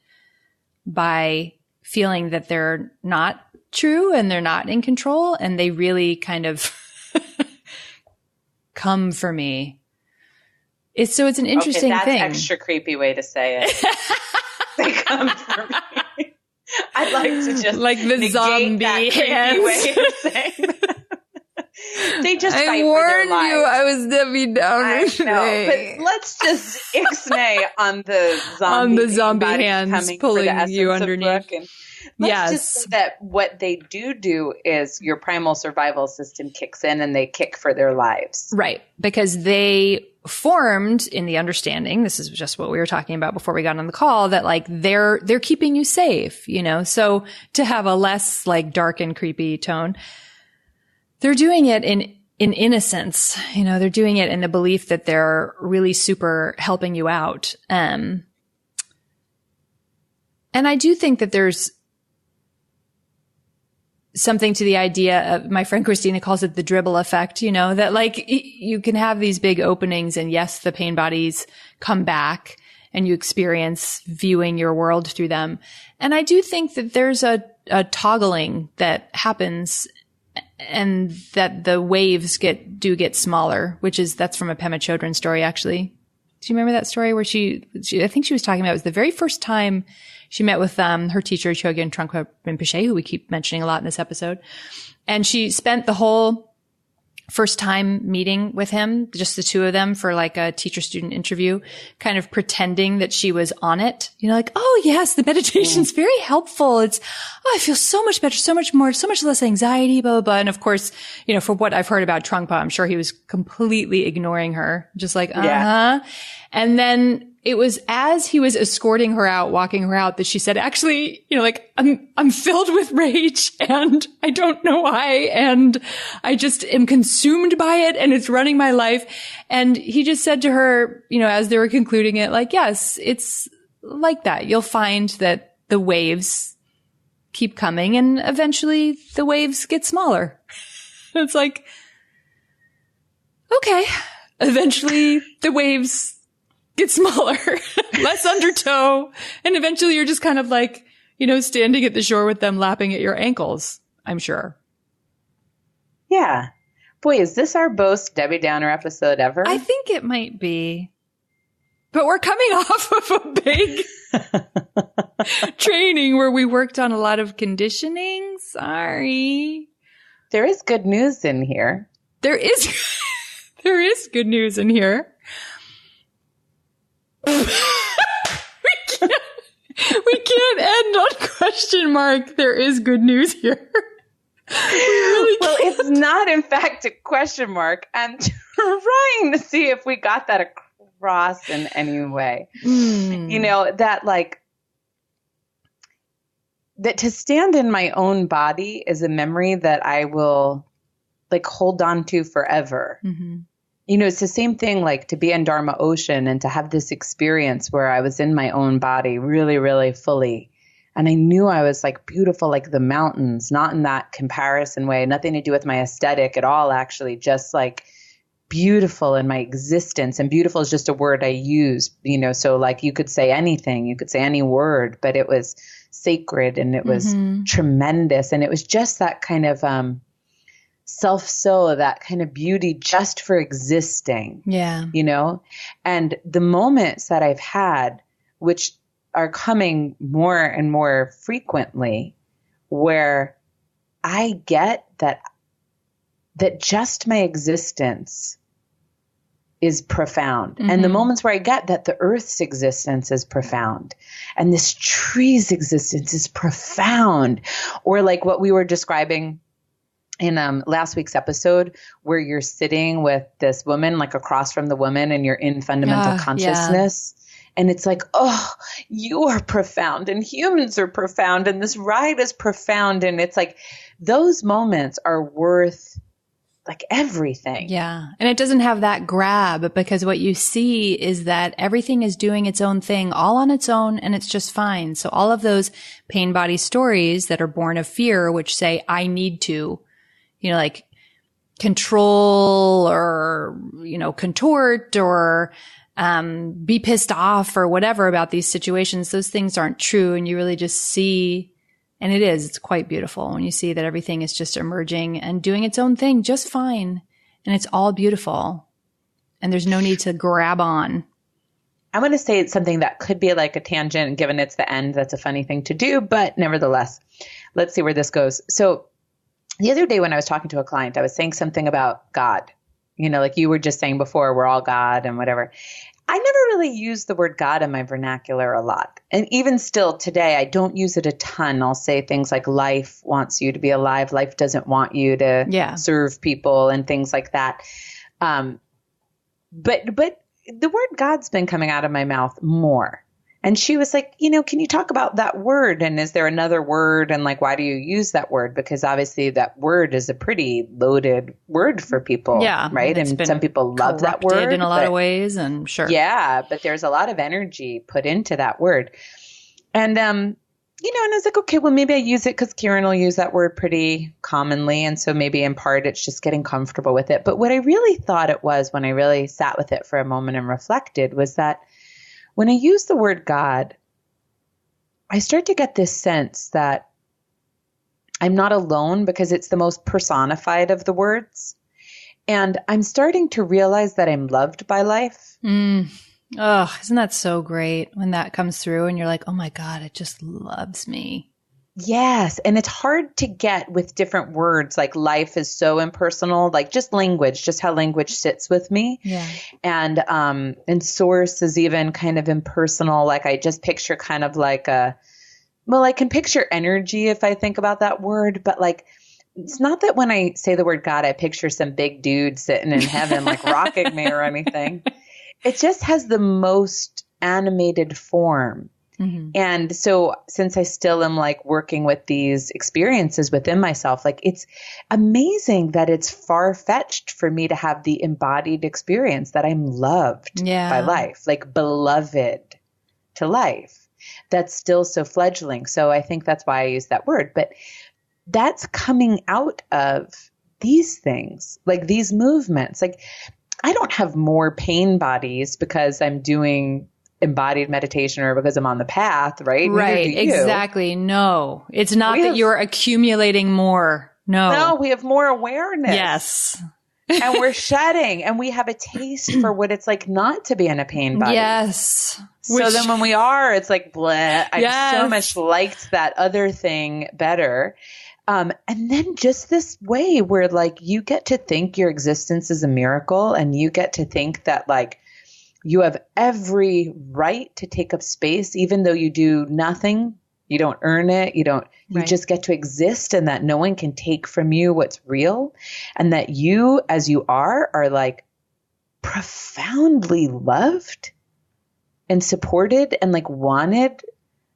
by feeling that they're not true and they're not in control. And they really kind of come for me. It's an interesting thing. That's extra creepy way to say it. They come for me. I'd like to just like the zombie hands. Way of saying that. They just fight for their warned lives. you I was Debbie Downer. I know, but let's just ixnay on the zombie hands pulling you underneath. Let's just say that what they do is your primal survival system kicks in and they kick for their lives. Right. Because they formed in the understanding, this is just what we were talking about before we got on the call, that like they're keeping you safe, you know? So to have a less like dark and creepy tone, they're doing it in innocence, you know, they're doing it in the belief that they're really super helping you out. And I do think that there's something to the idea of, my friend Christina calls it the dribble effect, you know, that like you can have these big openings and yes, the pain bodies come back and you experience viewing your world through them. And I do think that there's a toggling that happens and that the waves get smaller, that's from a Pema Chodron story, actually. Do you remember that story where she I think she was talking about, it was the very first time she met with her teacher, Chogyam Trungpa Rinpoche, who we keep mentioning a lot in this episode. And she spent the whole first time meeting with him, just the two of them, for like a teacher-student interview, kind of pretending that she was on it. You know, like, oh yes, the meditation's very helpful. It's, oh, I feel so much better, so much more, so much less anxiety, blah, blah, blah. And of course, you know, for what I've heard about Trungpa, I'm sure he was completely ignoring her, just like, yeah. And then it was as he was escorting her out, walking her out, that she said, actually, you know, like, I'm filled with rage and I don't know why. And I just am consumed by it and it's running my life. And he just said to her, you know, as they were concluding it, like, yes, it's like that. You'll find that the waves keep coming and eventually the waves get smaller. It's like, okay, eventually the waves get smaller, less undertow. And eventually you're just kind of like, you know, standing at the shore with them lapping at your ankles, I'm sure. Yeah. Boy, is this our most Debbie Downer episode ever? I think it might be. But we're coming off of a big training where we worked on a lot of conditioning. Sorry. There is good news in here. There is good news in here. we can't end on question mark. There is good news here. Well, it's not in fact a question mark. I'm trying to see if we got that across in any way. You know, that like, that to stand in my own body is a memory that I will like hold on to forever. Mm-hmm. You know, it's the same thing like to be in Dharma Ocean and to have this experience where I was in my own body really, really fully. And I knew I was like beautiful, like the mountains, not in that comparison way, nothing to do with my aesthetic at all, actually, just like beautiful in my existence. And beautiful is just a word I use, you know, so like you could say anything, you could say any word, but it was sacred and it was tremendous. And it was just that kind of, self-so, that kind of beauty just for existing. Yeah. You know, and the moments that I've had, which are coming more and more frequently, where I get that just my existence is profound. Mm-hmm. And the moments where I get that the earth's existence is profound and this tree's existence is profound, or like what we were describing in last week's episode, where you're sitting with this woman, like across from the woman, and you're in fundamental consciousness. Yeah. And it's like, oh, you are profound and humans are profound and this ride is profound. And it's like those moments are worth like everything. Yeah. And it doesn't have that grab, because what you see is that everything is doing its own thing all on its own and it's just fine. So all of those pain body stories that are born of fear, which say, I need to, you know, like control or, you know, contort or be pissed off or whatever about these situations, those things aren't true. And you really just see, and it's quite beautiful when you see that everything is just emerging and doing its own thing just fine. And it's all beautiful. And there's no need to grab on. I want to say it's something that could be like a tangent, given it's the end. That's a funny thing to do, but nevertheless, let's see where this goes. So the other day when I was talking to a client, I was saying something about God, you know, like you were just saying before, we're all God and whatever. I never really use the word God in my vernacular a lot. And even still today, I don't use it a ton. I'll say things like life wants you to be alive. Life doesn't want you to serve people and things like that. But the word God's been coming out of my mouth more. And she was like, you know, can you talk about that word? And is there another word? And like, why do you use that word? Because obviously that word is a pretty loaded word for people. Yeah. Right. And some people love that word in a lot of ways. And sure. Yeah. But there's a lot of energy put into that word. And, and I was like, okay, well, maybe I use it because Kieran will use that word pretty commonly. And so maybe in part it's just getting comfortable with it. But what I really thought it was when I really sat with it for a moment and reflected was that when I use the word God, I start to get this sense that I'm not alone because it's the most personified of the words. And I'm starting to realize that I'm loved by life. Oh, isn't that so great when that comes through and you're like, oh my God, it just loves me. Yes. And it's hard to get with different words. Like life is so impersonal, like just language, just how language sits with me. Yeah. And source is even kind of impersonal. Like I just picture kind of like I can picture energy if I think about that word, but like, it's not that when I say the word God, I picture some big dude sitting in heaven, like rocking me or anything. It just has the most animated form. Mm-hmm. And so since I still am like working with these experiences within myself, like it's amazing that it's far-fetched for me to have the embodied experience that I'm loved by life, like beloved to life. That's still so fledgling. So I think that's why I use that word. But that's coming out of these things, like these movements. Like I don't have more pain bodies because I'm doing embodied meditation or because I'm on the path, right? Right. Exactly. No, it's not that you're accumulating more. No, we have more awareness. Yes. And we're shedding and we have a taste for what it's like not to be in a pain body. Yes. So then when we are, it's like, bleh, I so much liked that other thing better. And then just this way where like you get to think your existence is a miracle and you get to think that like you have every right to take up space, even though you do nothing, you don't earn it, you just get to exist and that no one can take from you what's real and that you as you are like profoundly loved and supported and like wanted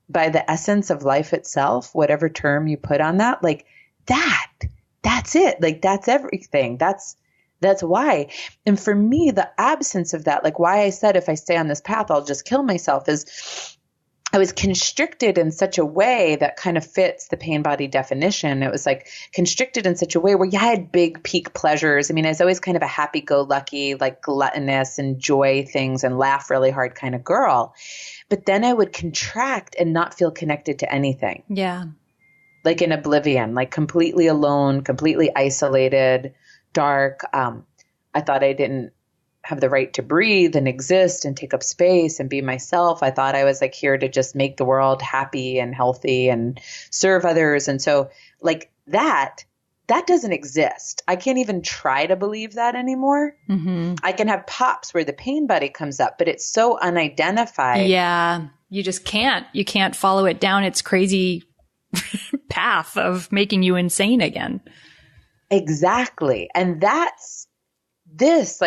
by the essence of life itself, whatever term you put on that, like that's it. Like that's everything. That's why. And for me, the absence of that, like why I said, if I stay on this path, I'll just kill myself is I was constricted in such a way that kind of fits the pain body definition. It was like constricted in such a way where I had big peak pleasures. I mean, I was always kind of a happy-go-lucky, like gluttonous, enjoy things and laugh really hard kind of girl. But then I would contract and not feel connected to anything. Yeah. Like in oblivion, like completely alone, completely isolated, dark. I thought I didn't have the right to breathe and exist and take up space and be myself. I thought I was like here to just make the world happy and healthy and serve others. And so like that doesn't exist. I can't even try to believe that anymore. Mm-hmm. I can have pops where the pain body comes up, but it's so unidentified. Yeah. You just can't. You can't follow it down its crazy path of making you insane again. Exactly. And that's this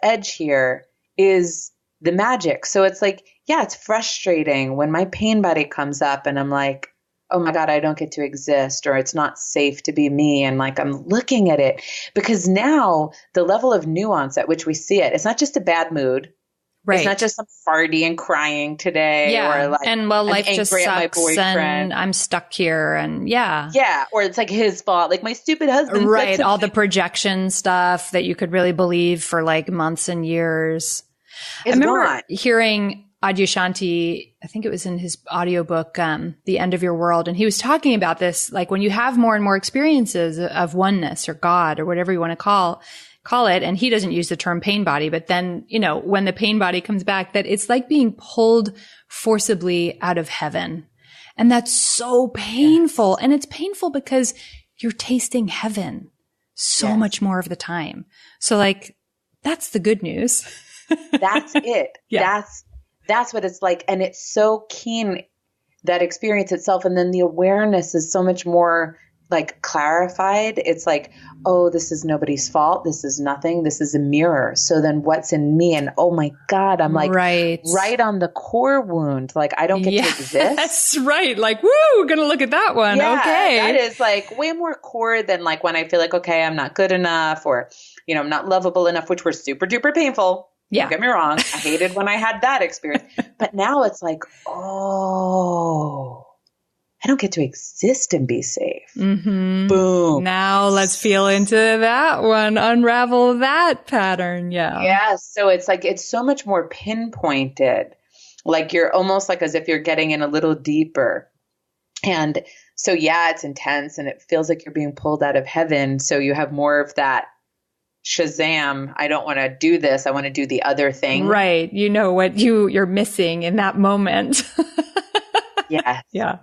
edge here is the magic. So it's like, yeah, it's frustrating when my pain body comes up and I'm like, oh my God, I don't get to exist, or it's not safe to be me. And like, I'm looking at it because now the level of nuance at which we see it, it's not just a bad mood. Right. It's not just some farty and crying today. Yeah. Or like, and well, life just sucks and I'm stuck here and yeah. Yeah. Or it's like his fault. Like my stupid husband. Right. All the projection stuff that you could really believe for like months and years. I remember hearing Adyashanti, I think it was in his audiobook, The End of Your World. And he was talking about this, like when you have more and more experiences of oneness or God or whatever you want to call it. And he doesn't use the term pain body, but then, you know, when the pain body comes back, that it's like being pulled forcibly out of heaven. And that's so painful. Yes. And it's painful because you're tasting heaven so much more of the time. So like, that's the good news. That's it. Yeah. That's what it's like. And it's so keen, that experience itself. And then the awareness is so much more like clarified. It's like, oh, this is nobody's fault. This is nothing. This is a mirror. So then what's in me? And oh my God, I'm like right on the core wound. Like I don't get to exist. That's right. Like, woo, we're going to look at that one. Yeah, okay. That is like way more core than like when I feel like, okay, I'm not good enough or, you know, I'm not lovable enough, which were super duper painful. Yeah. Don't get me wrong. I hated when I had that experience. But now it's like, oh, I don't get to exist and be safe. Mm-hmm. Boom. Now let's feel into that one, unravel that pattern. Yeah. Yeah. So it's like, it's so much more pinpointed. Like you're almost like as if you're getting in a little deeper. And so, yeah, it's intense and it feels like you're being pulled out of heaven. So you have more of that Shazam. I don't want to do this. I want to do the other thing. Right. You know what you're missing in that moment. Yes. Yeah.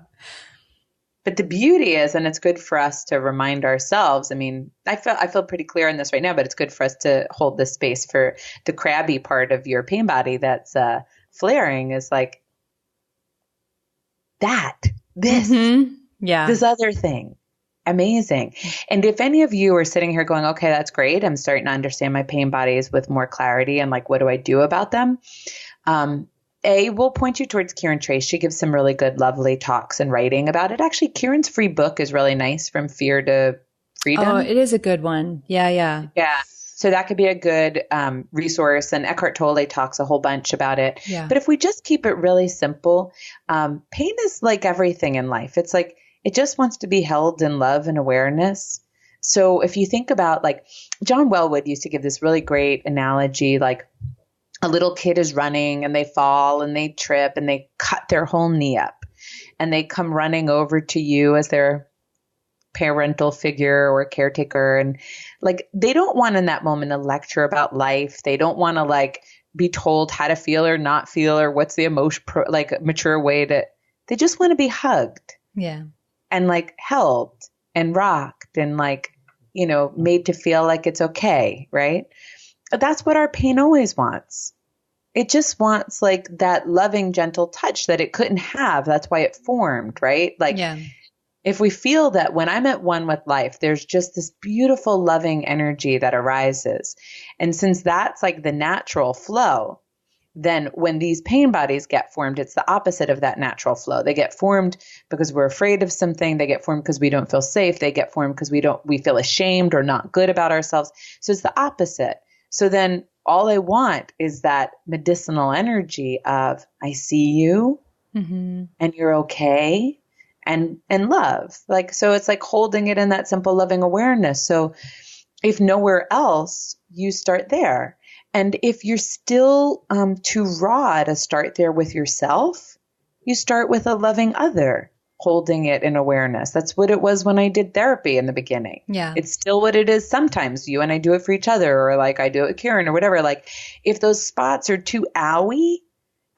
But the beauty is, and it's good for us to remind ourselves. I mean, I feel pretty clear on this right now, but it's good for us to hold this space for the crabby part of your pain body that's flaring is like this other thing. Amazing. And if any of you are sitting here going, okay, that's great. I'm starting to understand my pain bodies with more clarity and like, what do I do about them? We'll point you towards Kieran Trace. She gives some really good, lovely talks and writing about it. Actually, Kieran's free book is really nice, From Fear to Freedom. Oh, it is a good one. Yeah. Yeah. So that could be a good resource. And Eckhart Tolle talks a whole bunch about it. Yeah. But if we just keep it really simple, pain is like everything in life. It's like, it just wants to be held in love and awareness. So if you think about like John Wellwood used to give this really great analogy, like a little kid is running and they fall and they trip and they cut their whole knee up and they come running over to you as their parental figure or caretaker. And like, they don't want in that moment a lecture about life. They don't want to like be told how to feel or not feel or what's the mature way they just want to be hugged. Yeah. And like held and rocked and like, made to feel like it's okay. Right. But that's what our pain always wants. It just wants like that loving, gentle touch that it couldn't have. That's why it formed. Right. Like if we feel that when I'm at one with life, there's just this beautiful, loving energy that arises. And since that's like the natural flow, then when these pain bodies get formed, it's the opposite of that natural flow. They get formed because we're afraid of something. They get formed because we don't feel safe. They get formed because we feel ashamed or not good about ourselves. So it's the opposite. So then all I want is that medicinal energy of I see you and you're okay and love. Like, so it's like holding it in that simple loving awareness. So if nowhere else, you start there. And if you're still too raw to start there with yourself, you start with a loving other, holding it in awareness. That's what it was when I did therapy in the beginning. Yeah. It's still what it is sometimes. You and I do it for each other, or like I do it with Kieran or whatever. Like if those spots are too owie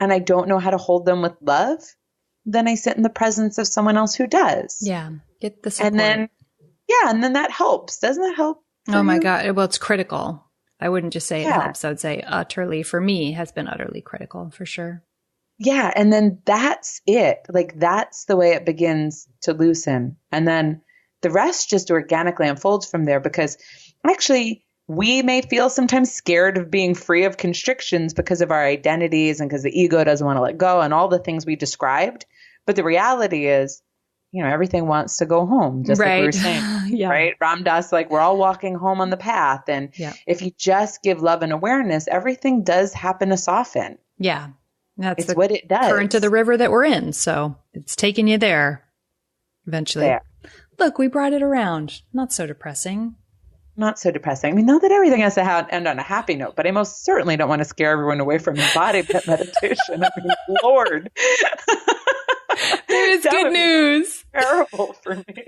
and I don't know how to hold them with love, then I sit in the presence of someone else who does. Yeah. Get the support. And then that helps. Doesn't that help? Oh my God. Well, it's critical. I wouldn't just say it helps. I would say utterly, for me, has been utterly critical for sure. Yeah. And then that's it. Like that's the way it begins to loosen. And then the rest just organically unfolds from there, because actually we may feel sometimes scared of being free of constrictions because of our identities and because the ego doesn't want to let go and all the things we described. But the reality is, everything wants to go home, just like we were saying, right? Ram Dass, like we're all walking home on the path. And if you just give love and awareness, everything does happen to soften. Yeah. That's what it does. Current of the river that we're in. So it's taking you there eventually. There. Look, we brought it around. Not so depressing. Not so depressing. I mean, not that everything has to end on a happy note, but I most certainly don't want to scare everyone away from embodied meditation. I mean, Lord. There's good news. Terrible for me.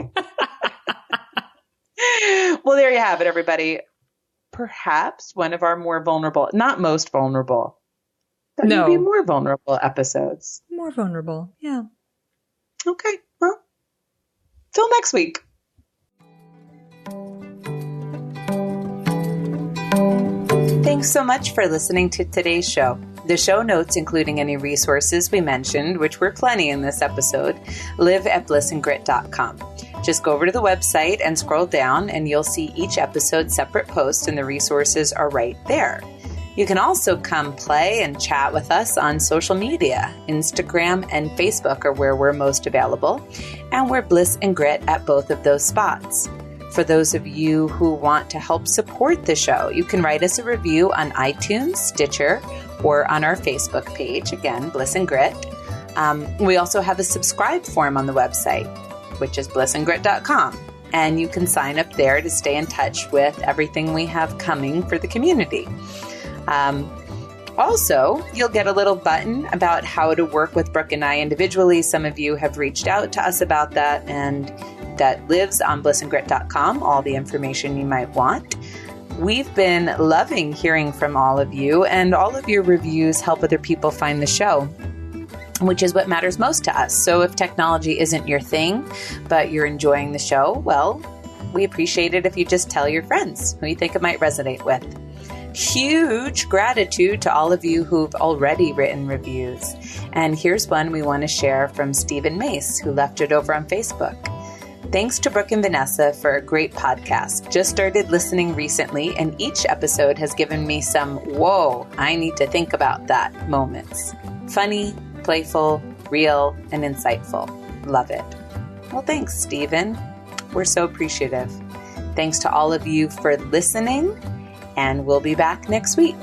Well, there you have it, everybody. Perhaps one of our more vulnerable, not most vulnerable, but maybe more vulnerable episodes. More vulnerable. Yeah. Okay. Well, till next week. Thanks so much for listening to today's show. The show notes, including any resources we mentioned, which were plenty in this episode, live at blissandgrit.com. Just go over to the website and scroll down and you'll see each episode's separate post and the resources are right there. You can also come play and chat with us on social media. Instagram and Facebook are where we're most available, and we're Bliss and Grit at both of those spots. For those of you who want to help support the show, you can write us a review on iTunes, Stitcher, or on our Facebook page. Again, Bliss and Grit. We also have a subscribe form on the website, which is blissandgrit.com. And you can sign up there to stay in touch with everything we have coming for the community. Also, you'll get a little button about how to work with Brooke and I individually. Some of you have reached out to us about that, and that lives on blissandgrit.com, all the information you might want. We've been loving hearing from all of you, and all of your reviews help other people find the show, which is what matters most to us. So if technology isn't your thing, but you're enjoying the show, well, we appreciate it if you just tell your friends who you think it might resonate with. Huge gratitude to all of you who've already written reviews. And here's one we want to share from Stephen Mace, who left it over on Facebook. Thanks to Brooke and Vanessa for a great podcast. Just started listening recently, and each episode has given me some, whoa, I need to think about that moments. Funny, playful, real, and insightful. Love it. Well, thanks, Stephen. We're so appreciative. Thanks to all of you for listening, and we'll be back next week.